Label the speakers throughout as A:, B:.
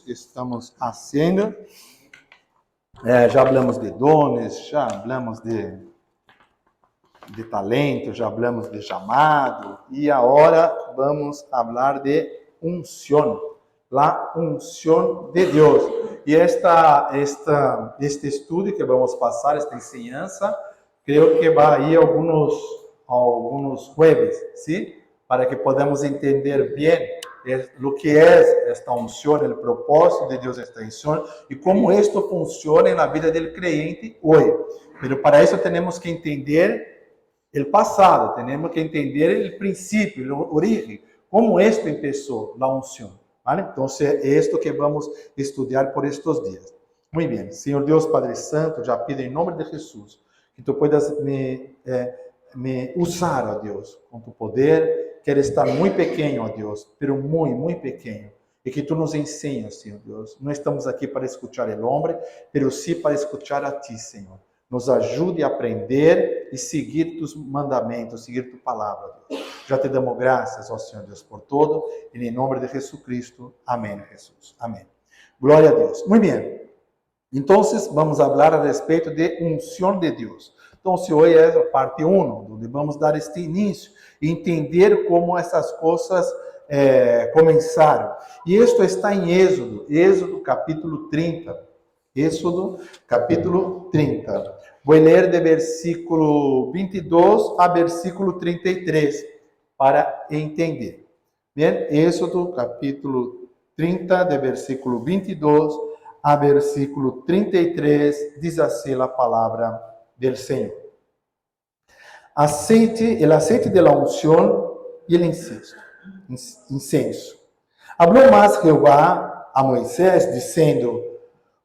A: que estamos haciendo. Já hablamos de dones, já hablamos de talento, já hablamos de chamado, e agora vamos falar de unción, la unción de Deus. E este estudo que vamos passar, esta enseñanza, creio que vai ir alguns jueves, ¿sí? Para que podamos entender bem o que é esta unção, o propósito de Deus esta unção e como isto funciona na vida do crente hoje. Mas para isso temos que entender o passado, temos que entender o princípio, a origem, como isto começou, a unção. ¿Vale? Então, é isto que vamos estudar por estes dias. Muito bem. Senhor Deus Padre Santo, já pido em nome de Jesus que tu puedas me usar, ó Deus, com tu poder. Quero estar muito pequeno, ó Deus, pero muito, muito pequeno. E que tu nos enseñes, Senhor Deus. Não estamos aqui para escuchar o homem, pero sim para escuchar a ti, Senhor. Nos ajude a aprender e seguir tus mandamentos, seguir tu palavra, Deus. Já te damos graças, ó Senhor Deus, por todo. E em nome de Jesus Cristo. Amém, Jesus. Amém. Glória a Deus. Muito bem. Então, vamos falar a respeito de unção de Deus. Então, hoje é a parte 1, onde vamos dar este início e entender como essas coisas começaram. E isto está em Êxodo capítulo 30. Êxodo capítulo 30. Vou ler de versículo 22 a versículo 33 para entender. Bem, Êxodo capítulo 30, de versículo 22 a versículo 33, diz assim a palavra del Senhor. El aceite de la unción y el incenso. Habló más Jehová a Moisés, diciendo: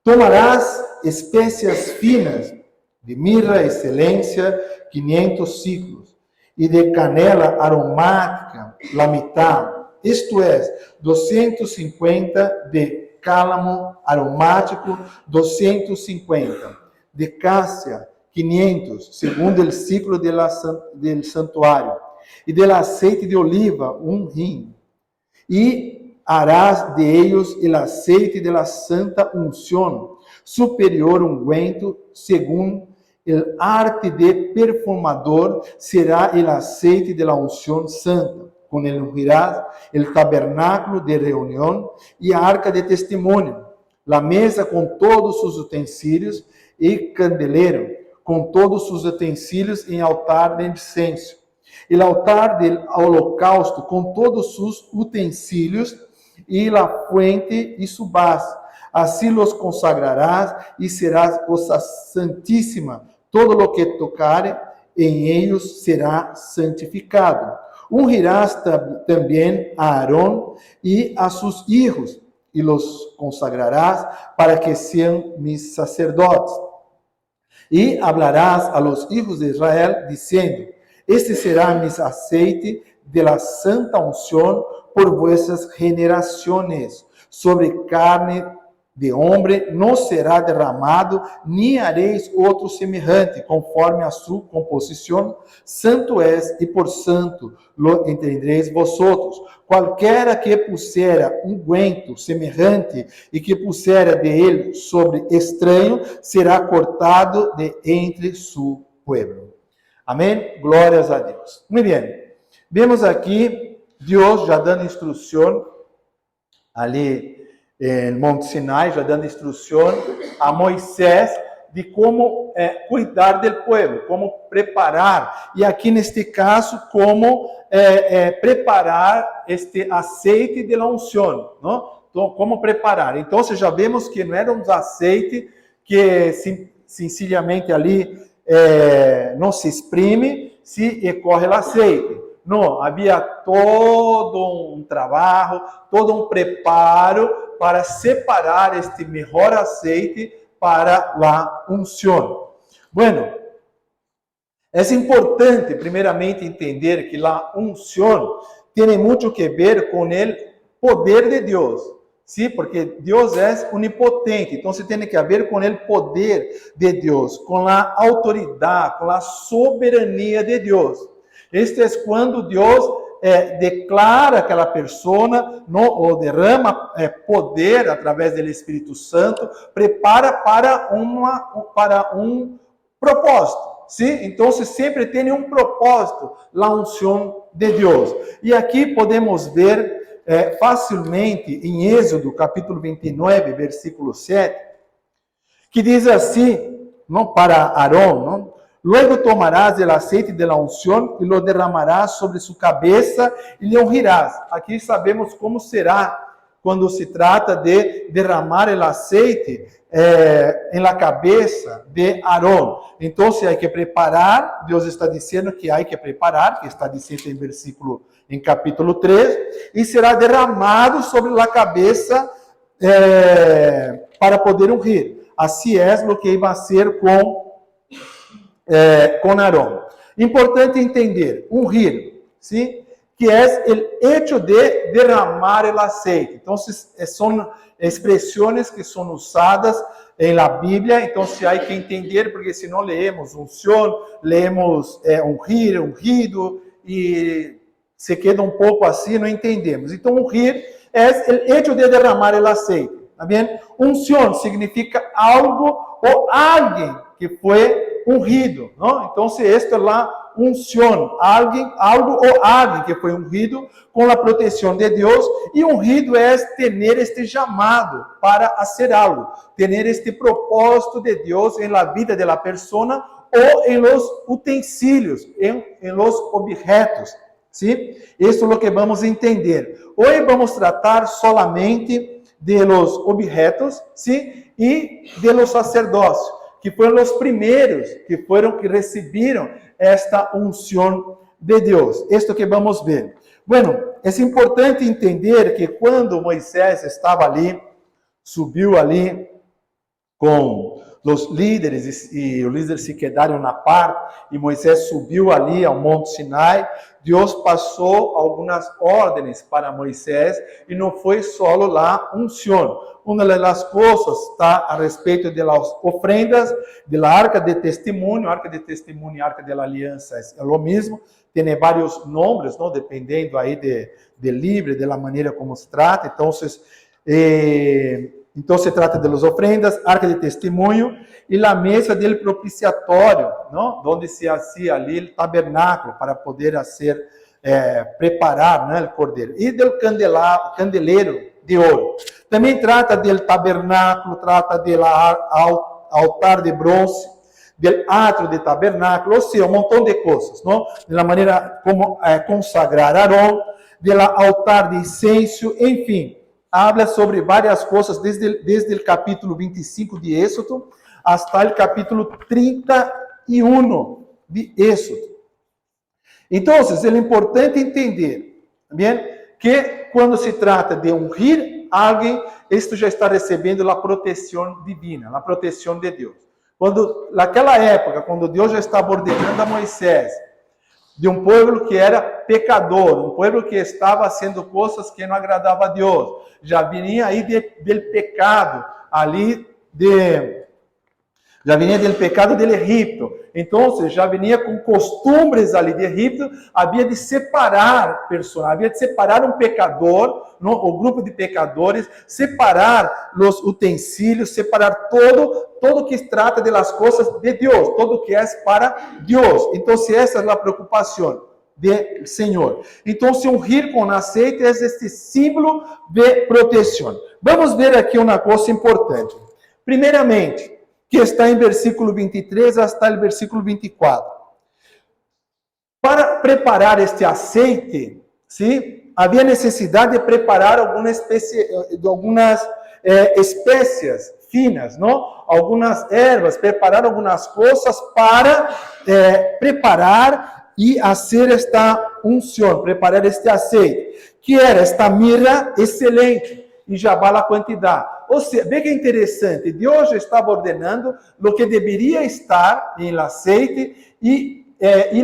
A: tomarás especias finas de mirra excelência 500 ciclos, y de canela aromática la mitad, esto es, 250 de cálamo aromático, 250 de cássia, 500, segundo o ciclo del santuário, e del aceite de oliva, 1 rim. E harás de ellos el aceite de la santa unción, superior ungüento, según el arte de perfumador, será el aceite de la unción santa. Con él ungirás el tabernáculo de reunión y arca de testimonio, la mesa con todos sus utensilios y candelero, com todos os utensílios em altar de incenso. E o altar del holocausto com todos os utensílios e a fuente e su base. Assim los consagrarás e serás cosa santíssima. Todo lo que tocare em ellos será santificado. Ungirás também a Aarón e a sus hijos e los consagrarás para que sean mis sacerdotes. E hablarás a los hijos de Israel, diciendo: este será mi aceite de la santa unción por vuestras generaciones. Sobre carne de hombre no será derramado, ni haréis outro semejante, conforme a su composición. Santo es, e por santo lo entenderéis vosotros. Qualquer que pusiera ungüento semejante e que pusiera de ele sobre estranho, será cortado de entre su pueblo. Amém? Glórias a Deus. Muito bem. Vemos aqui Deus já dando instrução ali no Monte Sinai, já dando instrução a Moisés de como cuidar do povo, como preparar, e aqui neste caso, como preparar este aceite de la unción, não? Então, como preparar? Então, já vemos que não era um azeite que sencillamente ali não se exprime, se corre o aceite. Não, havia todo um trabalho, todo um preparo para separar este melhor aceite para a unción. Bueno, é importante, primeiramente, entender que a unción tem muito que ver com o poder de Deus, ¿sí? Porque Deus é onipotente, então tem que ver com o poder de Deus, com a autoridade, com a soberania de Deus. Este é quando Deus declara aquela pessoa, ou derrama poder através do Espírito Santo, prepara para um propósito. Sim? Então, sempre tem um propósito, a unção de Deus. E aqui podemos ver facilmente em Êxodo, capítulo 29, versículo 7, que diz assim, não, para Arão, não? Luego tomarás el aceite de la unción y lo derramarás sobre su cabeza y le ungirás. Aqui sabemos como será quando se trata de derramar el aceite en la cabeza de Arón. Então, hay que preparar, Deus está dizendo que hay que preparar, que está dizendo em versículo, em capítulo 3, e será derramado sobre a cabeça para poder ungir. Assim é o que vai ser com Arón. Importante entender, ungir, ¿sí? Que é o hecho de derramar o aceite. Então, são expressões que são usadas na Bíblia, então se há que entender, porque se não leemos unção, leemos ungir, ungido, e se queda um pouco assim, não entendemos. Então, ungir é o hecho de derramar o aceite, tá bem? Unção significa algo ou alguém que foi ungido, não? Então, esta é a unção, algo ou alguém que foi ungido com a proteção de Deus, e ungido é ter este chamado para fazer algo, ter este propósito de Deus em la vida de la persona ou em los utensílios, em los objetos, ¿sí? Isso é o que vamos entender. Hoje vamos tratar solamente de los objetos, ¿sí? E de los sacerdócios, que foram os primeiros que receberam esta unção de Deus. Isto que vamos ver. Bueno, é importante entender que quando Moisés estava ali, subiu ali com os líderes, e os líderes se quedaram na parte, e Moisés subiu ali ao Monte Sinai, Deus passou algumas ordens para Moisés, e não foi só a unção. Uma das coisas está a respeito das ofrendas, da arca de testemunho. Arca de testemunho e arca de la aliança é o mesmo, tem vários nomes, não? Dependendo aí de livre, da maneira como se trata. Então, se trata de las ofrendas, arca de testemunho e a mesa del propiciatório, não? Onde se hacía ali o tabernáculo para poder preparar, né, o cordeiro. E do candeleiro de ouro. Também trata do tabernáculo, trata do altar de bronze, do átrio de tabernáculo, ou seja, um montão de coisas, não? Da maneira como consagrar Arão, do altar de incenso, enfim. Habla sobre várias coisas, desde o capítulo 25 de Êxodo até o capítulo 31 de Êxodo. Então, é importante entender, bem, que quando se trata de ungir alguém, isto já está recebendo a proteção divina, a proteção de Deus. Quando, naquela época, quando Deus já estava ordenando a Moisés, de um povo que era pecador, um povo que estava fazendo coisas que não agradavam a Deus, já vinha aí do pecado ali já vinha do pecado do Egito. Então, já vinha com costumes ali de Egito, havia de separar pessoas, havia de separar um pecador, o grupo de pecadores, separar os utensílios, separar todo que trata de las coisas de Deus, todo que é para Deus. Então, essa é a preocupação do Senhor. Então, se ungir com aceite é este símbolo de proteção. Vamos ver aqui uma coisa importante. Primeiramente, que está em versículo 23 até o versículo 24. Para preparar este aceite, sim, havia necessidade de preparar algumas espécies finas, não? Algumas ervas, preparar algumas coisas para preparar e fazer esta unção, preparar este aceite, que era esta mirra excelente, e já vai a quantidade. Ou seja, vê que é interessante, Deus já estava ordenando o que deveria estar em aceite e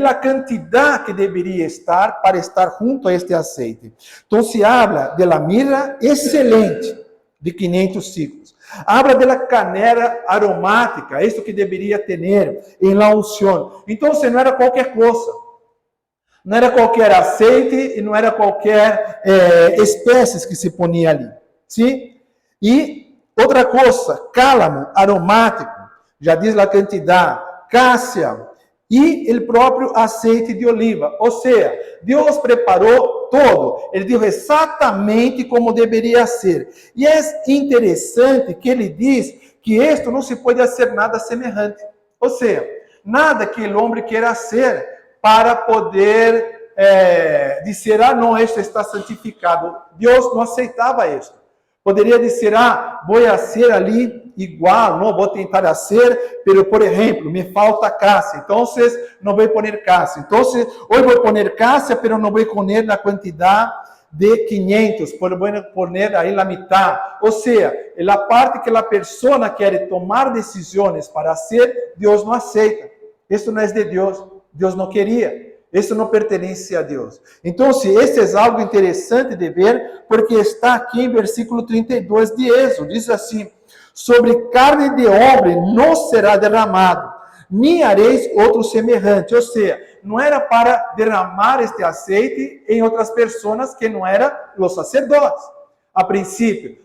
A: a quantidade que deveria estar para estar junto a este aceite. Então, se habla de la mirra excelente, de 500 ciclos. Habla de la canela aromática, isso que deveria ter em la unção. Então, não era qualquer coisa. Não era qualquer aceite e não era qualquer espécies que se ponia ali. Sim? E outra coisa, cálamo aromático, já diz a quantidade, cássia e o próprio azeite de oliva. Ou seja, Deus preparou todo. Ele disse exatamente como deveria ser. E é interessante que ele diz que isto não se pode fazer nada semelhante. Ou seja, nada que o homem queira ser para poder dizer, não, isto está santificado. Deus não aceitava isto. Poderia dizer, vou ser ali igual, não vou tentar ser, pero, por exemplo, me falta cássia, então não vou pôr cássia. Então, hoje vou pôr cássia, pero não vou pôr na quantidade de 500, vou pôr aí a metade. Ou seja, a parte que a pessoa quer tomar decisões para ser, Deus não aceita. Isso não é de Deus. Deus não queria. Isso não pertence a Deus. Então, esse é algo interessante de ver, porque está aqui em versículo 32 de Êxodo. Diz assim, sobre carne de homem não será derramado, nem hareis outro semelhante. Ou seja, não era para derramar este azeite em outras pessoas que não eram os sacerdotes. A princípio,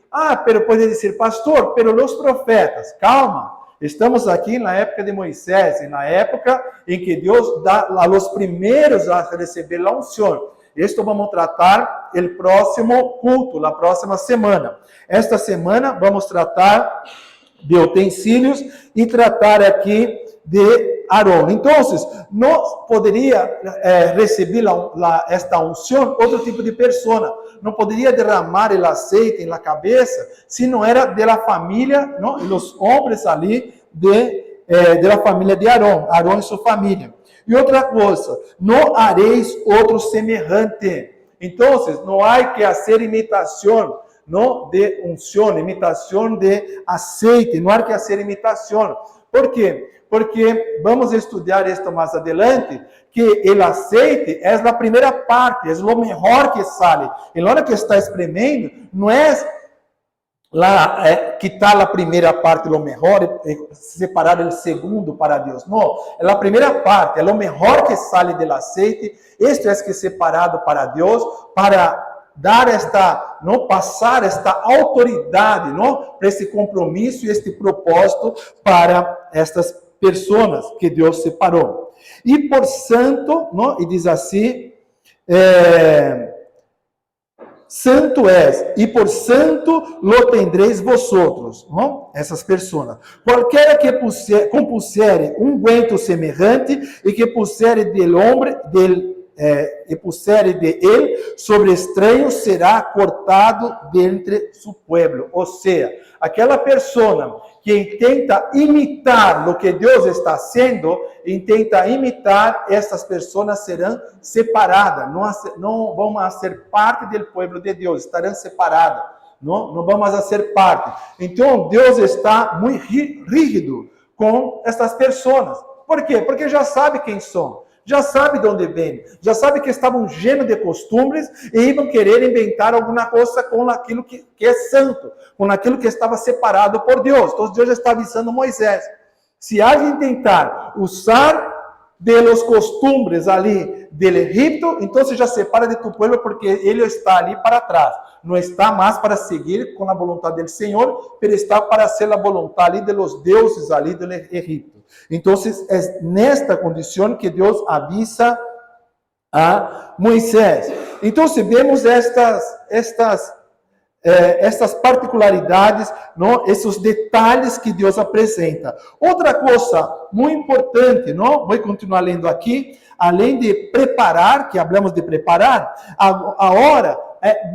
A: pero pode dizer, pastor, pero os profetas, calma. Estamos aqui na época de Moisés, na época em que Deus dá a los primeiros a receber a unção. Isto vamos tratar no próximo culto, na próxima semana. Esta semana vamos tratar de utensílios e tratar aqui de Arão. Então, não poderia receber esta unção outro tipo de pessoa. Não poderia derramar o azeite na cabeça se não era da família, não? Os homens ali da família de Arão, Arão e sua família. E outra coisa, não hareis outro semelhante. Então, não há que fazer imitação, não, de unção, imitação de azeite, não há que fazer imitação. Por quê? Porque vamos estudar isto mais adelante, que o azeite é a primeira parte, é o melhor que sale. E na hora que está espremendo, não é quitar a primeira parte, o melhor, separar o segundo para Deus. Não, é a primeira parte, é o melhor que sale do azeite. Isto é que é separado para Deus, para dar passar esta autoridade, não, para esse compromisso e este propósito para estas pessoas que Deus separou. E por santo, não, e diz assim, santo és, e por santo lo tendreis vosotros, não? Essas pessoas. Qualquer que compusere unguento semelhante e que pusere del hombre, e pusere de ele sobre estranho, será cortado dentre su pueblo. Ou seja, aquela pessoa que tenta imitar o que Deus está fazendo, tenta imitar, essas pessoas serão separadas, não vão ser parte do povo de Deus, estarão separadas, não vão mais ser parte. Então, Deus está muito rígido com essas pessoas. Por quê? Porque já sabe quem são. Já sabe de onde vem, já sabe que estavam llenos de costumes e iam querer inventar alguma coisa com aquilo que é santo, com aquilo que estava separado por Deus. Então Deus já está avisando Moisés. Se alguém tentar usar de los costumes ali del Egipto, então já separa de tu pueblo, porque ele está ali para trás. Não está mais para seguir com a vontade do Senhor, mas está para ser a vontade ali de los deuses ali do Egipto. Então, é nesta condição que Deus avisa a Moisés. Então, vemos estas particularidades, não? Esses detalhes que Deus apresenta. Outra coisa muito importante, não? Vou continuar lendo aqui, além de preparar, que hablamos de preparar, agora,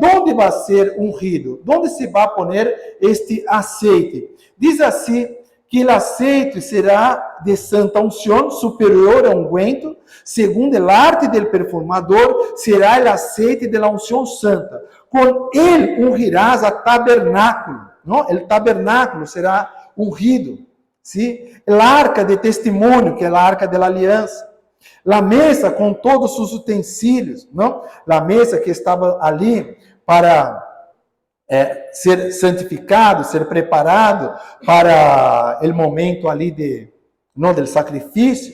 A: onde vai ser ungido? Onde se vai poner este azeite? Diz assim, que o azeite será de santa unção, superior a unguento, segundo a arte del perfumador, será o azeite de la unção santa. Com ele ungirás a tabernáculo, não? O tabernáculo será ungido, sim? A arca de testemunho, que é a arca da aliança. A mesa com todos os utensílios, não? A mesa que estava ali para ser santificado, ser preparado para o momento ali do sacrifício,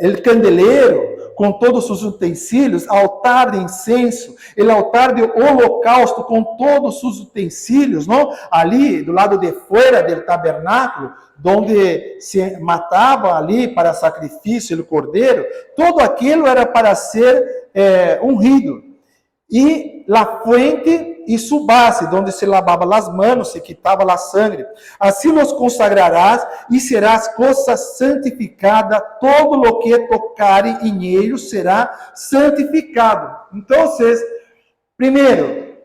A: o candelero com todos os utensílios, altar de incenso, o altar de holocausto com todos os utensílios, não? Ali do lado de fora do tabernáculo, onde se matava ali para sacrifício o cordeiro, todo aquilo era para ser ungido. E a fuente e su base, onde se lavava as manos, se quitava a sangre. Assim los consagrarás e serás cosa santificada, todo lo que tocare em ellos será santificado. Então, primeiro,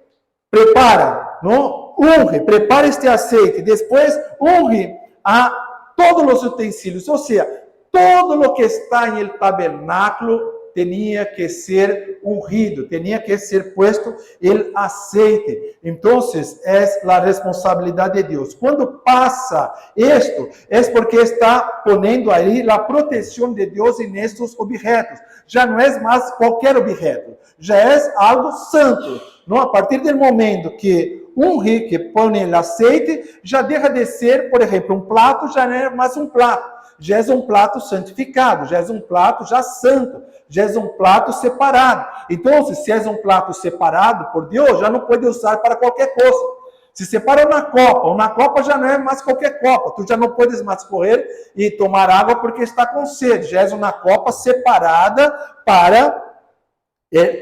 A: prepara, não? Unge, prepara este aceite, depois unge a todos os utensílios, ou seja, todo lo que está em el tabernáculo tinha que ser ungido, tinha que ser puesto el aceite. Então, é a responsabilidade de Deus. Quando passa isto, é porque está ponendo aí a proteção de Deus nestes objetos. Já não é mais qualquer objeto, já é algo santo. Não? A partir do momento que unge, que põe o aceite, já deixa de ser, por exemplo, um prato, já não é mais um prato. Já é um prato santificado, já é um prato já santo, já é um prato separado. Então, se é um prato separado por Deus, já não pode usar para qualquer coisa. Se separa uma copa já não é mais qualquer copa. Tu já não podes mais correr e tomar água porque está com sede. Já é uma copa separada para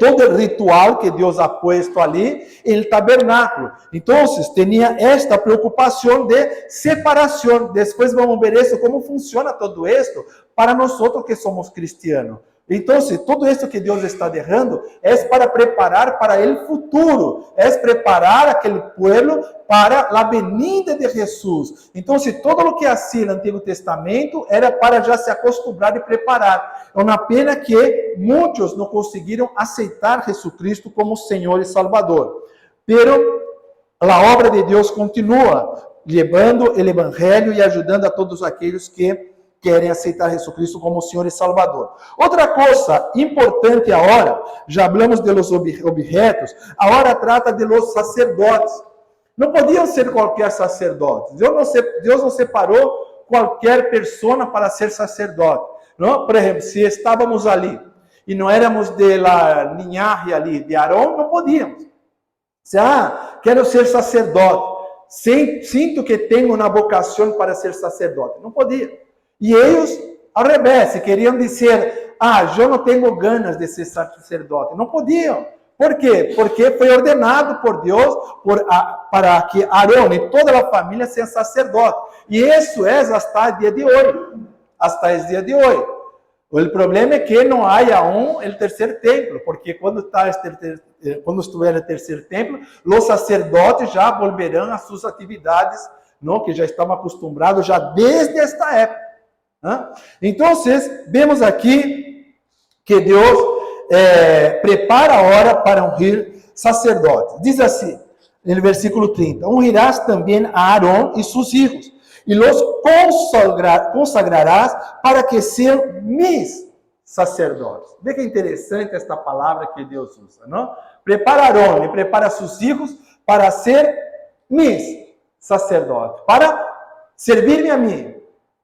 A: todo o ritual que Deus ha puesto ali em tabernáculo. Então, tinha esta preocupação de separação. Depois vamos ver isso, como funciona todo isto para nós que somos cristianos. Então, tudo isso que Deus está derrando é para preparar para o futuro, é preparar aquele povo para a venida de Jesus. Então, todo o que hacía no Antigo Testamento era para já se acostumar e preparar. É uma pena que muitos não conseguiram aceitar Jesucristo como Senhor e Salvador. Pero a obra de Deus continua, levando o Evangelho e ajudando a todos aqueles que querem aceitar Jesucristo como Senhor e Salvador. Outra coisa importante agora, já falamos de los objetos, agora trata de los sacerdotes. Não podiam ser qualquer sacerdote. Deus não separou qualquer pessoa para ser sacerdote. Não? Por exemplo, se estávamos ali e não éramos de la linhagem ali de Arão, não podíamos. Quero ser sacerdote. Sinto que tenho uma vocação para ser sacerdote. Não podia. E eles, ao revés, queriam dizer, eu não tenho ganas de ser sacerdote. Não podiam. Por quê? Porque foi ordenado por Deus para que Arão e toda a família sejam sacerdotes. E isso é hasta o dia de hoje. Hasta o dia de hoje. O problema é que não há aún o terceiro templo, porque quando estiver o terceiro templo, os sacerdotes já volverão às suas atividades, não, que já estavam acostumados já desde esta época. Então, vemos aqui que Deus prepara a hora para ungir sacerdotes. Diz assim, no versículo 30, ungirás também a Arão e seus filhos, e los consagrarás para que sejam mis sacerdotes. Vê que interessante esta palavra que Deus usa, não? Prepara Arão e prepara seus filhos para ser mis sacerdotes, para servir-me a mim.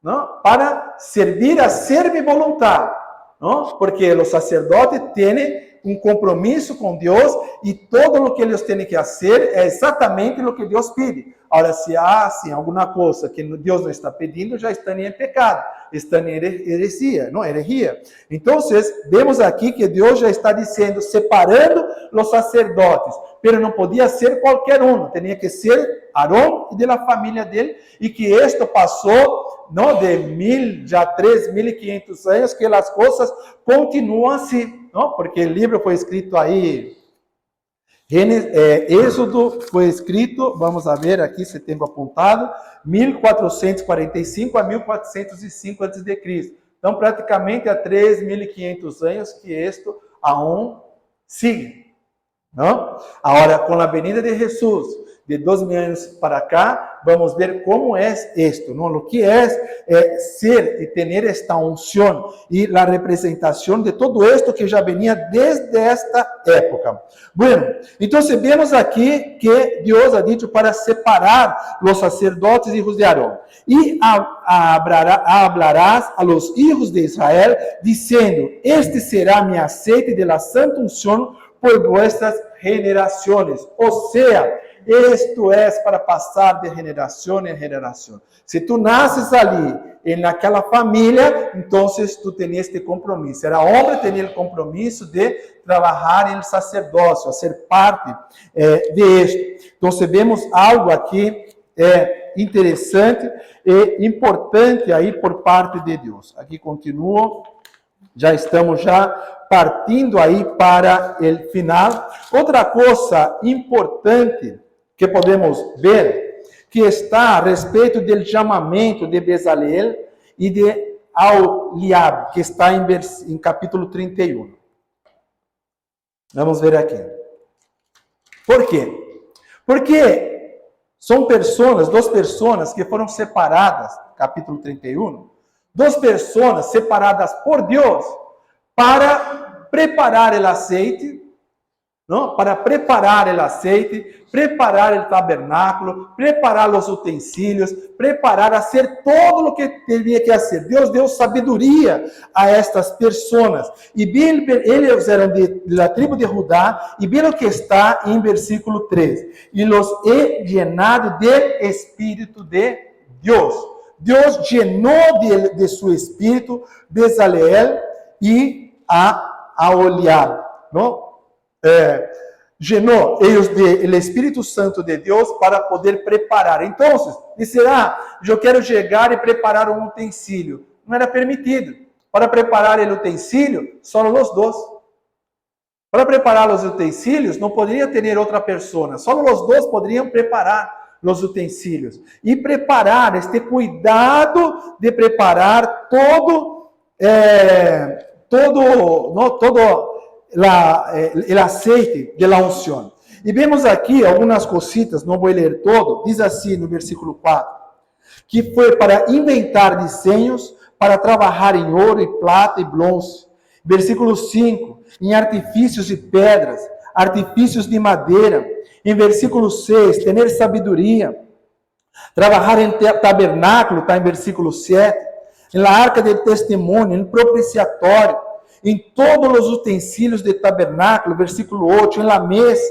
A: ¿no? Para servir a ser mi voluntad, ¿no? Porque los sacerdotes tienen un compromiso con Dios y todo lo que ellos tienen que hacer es exactamente lo que Dios pide. Ahora, si hacen alguna cosa que Dios no está pidiendo, ya están en pecado, están en heresia, ¿no? Herejía. Entonces, vemos aquí que Dios ya está diciendo, separando los sacerdotes, pero no podía ser cualquier uno, tenía que ser Aarón y de la familia de él, y que esto pasó, ¿no? De já 3.500 anos, que as coisas continuam assim, não? Porque o livro foi escrito aí, Êxodo foi escrito, vamos ver aqui se tenho apontado, 1445 a 1405 a.C. Então, praticamente há 3.500 anos que isto aún sigue, não? Agora, com a venida de Jesus, de 2.000 anos para cá, vamos ver como é esto, ¿no? Lo que é ser e ter esta unção e a representação de todo esto que já venia desde esta época. Bueno, então vemos aqui que Deus ha dicho para separar os sacerdotes hijos de Aarón. E hablarás a los hijos de Israel, dizendo: este será mi aceite de la santa unción por vuestras generaciones. O sea, esto es para passar de geração em geração. Se tu nasces ali, naquela família, então tu tens este compromisso. Era homem tinha o compromisso de trabalhar em sacerdócio, a ser parte de esto. Então, vemos algo aqui interessante e importante aí por parte de Deus. Aqui continuo. Já estamos partindo aí para o final. Outra coisa importante que podemos ver, que está a respeito do chamamento de Bezaleel e de Aholiab, que está em capítulo 31. Vamos ver aqui. Por quê? Porque são duas pessoas que foram separadas, capítulo 31, duas pessoas separadas por Deus para preparar o aceite, não? Para preparar o aceite, preparar o tabernáculo, preparar os utensílios, preparar, fazer todo o que teria que fazer. Deus deu sabedoria a estas pessoas. E eles eram da tribo de Judá, e viram que está em versículo 3. E los he llenado del Espírito de Deus. Deus llenou de su Espírito Bezaleel e Aholiab, não? Llenou eles do Espírito Santo de Deus para poder preparar. Então, disseram: eu quero chegar e preparar um utensílio. Não era permitido. Para preparar o utensílio, só os dois. Para preparar os utensílios, não poderia ter outra pessoa. Só os dois poderiam preparar os utensílios. E preparar, este cuidado de preparar todo o aceite de la unción. E vemos aqui algumas cositas, não vou ler todo, diz assim no versículo 4, que foi para inventar desenhos, para trabalhar em ouro e prata e bronze. Versículo 5, em artifícios de pedras, artifícios de madeira. Em versículo 6, ter sabedoria. Trabalhar em tabernáculo, está em versículo 7. Em la arca de testemunho, em propiciatório, em todos os utensílios de tabernáculo, versículo 8, em la mesa,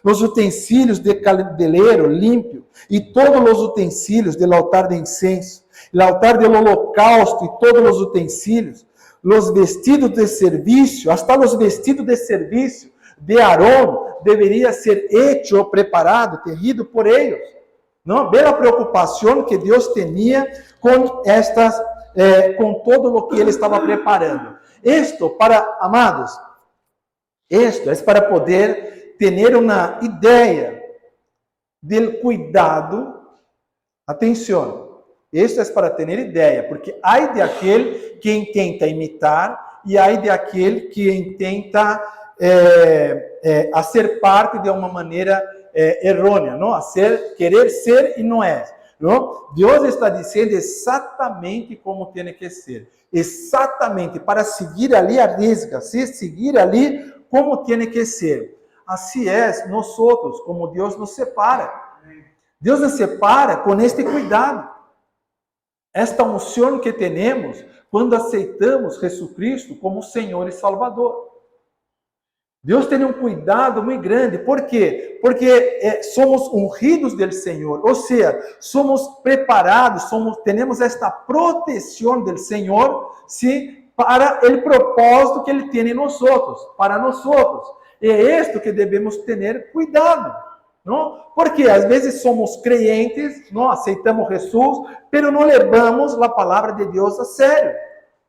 A: os utensílios de candelero limpio, e todos os utensílios do altar de incenso, o altar do holocausto, e todos os utensílios, os vestidos de serviço, hasta os vestidos de serviço de Aarón, deveria ser hecho, preparado, tejido por eles. Não? Ver a preocupação que Deus tinha com com todo o que ele estava preparando. Isto, amados, isto é para poder ter uma ideia do cuidado. Atenção, isto é para ter ideia, porque há de aquele que tenta imitar e há de aquele que tenta ser parte de uma maneira errônea, não? Querer ser e não é. Não? Deus está dizendo exatamente como tem que ser. Exatamente, para seguir ali a risca, seguir ali como tem que ser. Assim é, nós outros, como Deus nos separa. Deus nos separa com este cuidado. Esta unção que temos quando aceitamos Jesucristo como Senhor e Salvador. Deus tem um cuidado muito grande. Por quê? Porque somos ungidos do Senhor. Ou seja, somos preparados, temos esta proteção do Senhor, sim, para o propósito que Ele tem em nós outros, para nós outros. É isto que devemos ter cuidado. Não? Porque às vezes somos crentes, não aceitamos Jesus, mas não levamos a palavra de Deus a sério.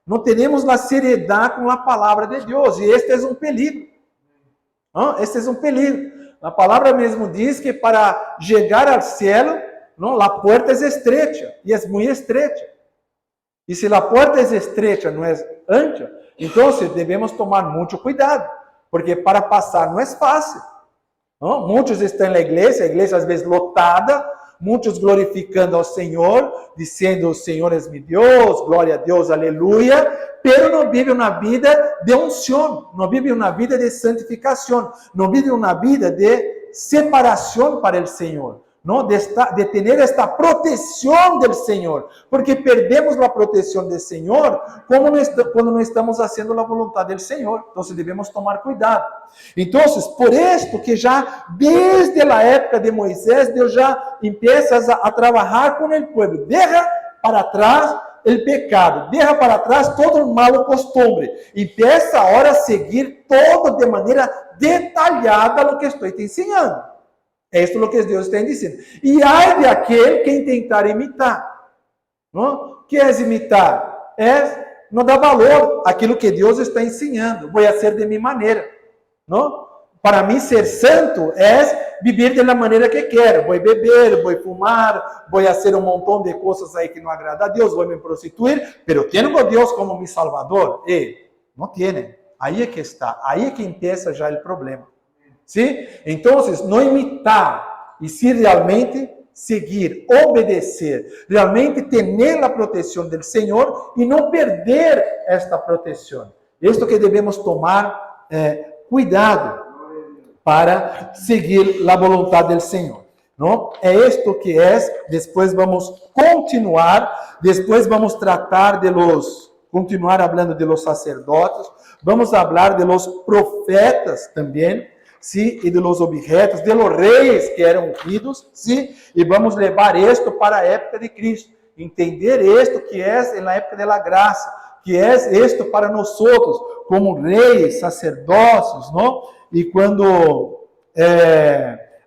A: Não temos a seriedade com a palavra de Deus. E este é um perigo. Este é um perigo. A palavra mesmo diz que para chegar ao céu, a porta é estreita, e é muito estreita. E se a porta é estreita, não é ancha, então devemos tomar muito cuidado, porque para passar não é fácil. Muitos estão na igreja, a igreja às vezes lotada, muitos glorificando ao Senhor, dizendo, o Senhor é meu Deus, glória a Deus, aleluia, pero não vive uma vida de unção, não vive uma vida de santificação, não vive uma vida de separação para o Senhor. ¿No? De tener esta protección del Señor, porque perdemos la protección del Señor cuando no estamos haciendo la voluntad del Señor. Entonces debemos tomar cuidado. Entonces, por esto que ya desde la época de Moisés, Dios ya empieza a trabajar con el pueblo, deja para atrás el pecado, deja para atrás todo el malo costumbre, empieza ahora a seguir todo de manera detallada lo que estoy te enseñando. Esto es lo que Deus está dizendo. E ai de aquele que intentar imitar. Não? Que é imitar? É não dar valor àquilo que Deus está ensinando. Vou ser de minha maneira. Não? Para mim, ser santo é viver da maneira que quero. Vou beber, vou fumar, vou fazer um montão de coisas aí que não agrada a Deus, vou me prostituir, pero tenho a Deus como meu Salvador. Não tem. Aí é que está. Aí é que empieza já o problema. ¿Sí? Entonces, no imitar, y sí realmente seguir, obedecer, realmente tener la protección del Señor y no perder esta protección. Esto que debemos tomar cuidado para seguir la voluntad del Señor. ¿No? Esto que después vamos continuar, después vamos tratar continuar hablando de los sacerdotes, vamos hablar de los profetas también, ¿sí? E de los objetos, de los reis que eram ungidos, ¿sí? E vamos levar isto para a época de Cristo, entender isto que é na época da graça, que é isto para nós como reis, sacerdócios, não? E quando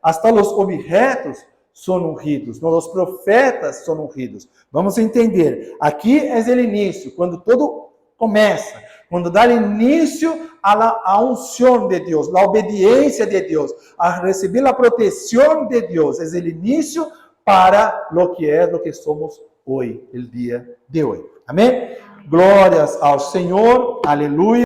A: hasta os objetos são ungidos, não? Os profetas são ungidos. Vamos entender. Aqui é o início, quando tudo começa. Quando dá início à unção de Deus, à obediência de Deus, a receber a proteção de Deus, é o início para o que somos hoje, o dia de hoje. Amém? Glórias ao Senhor, aleluia.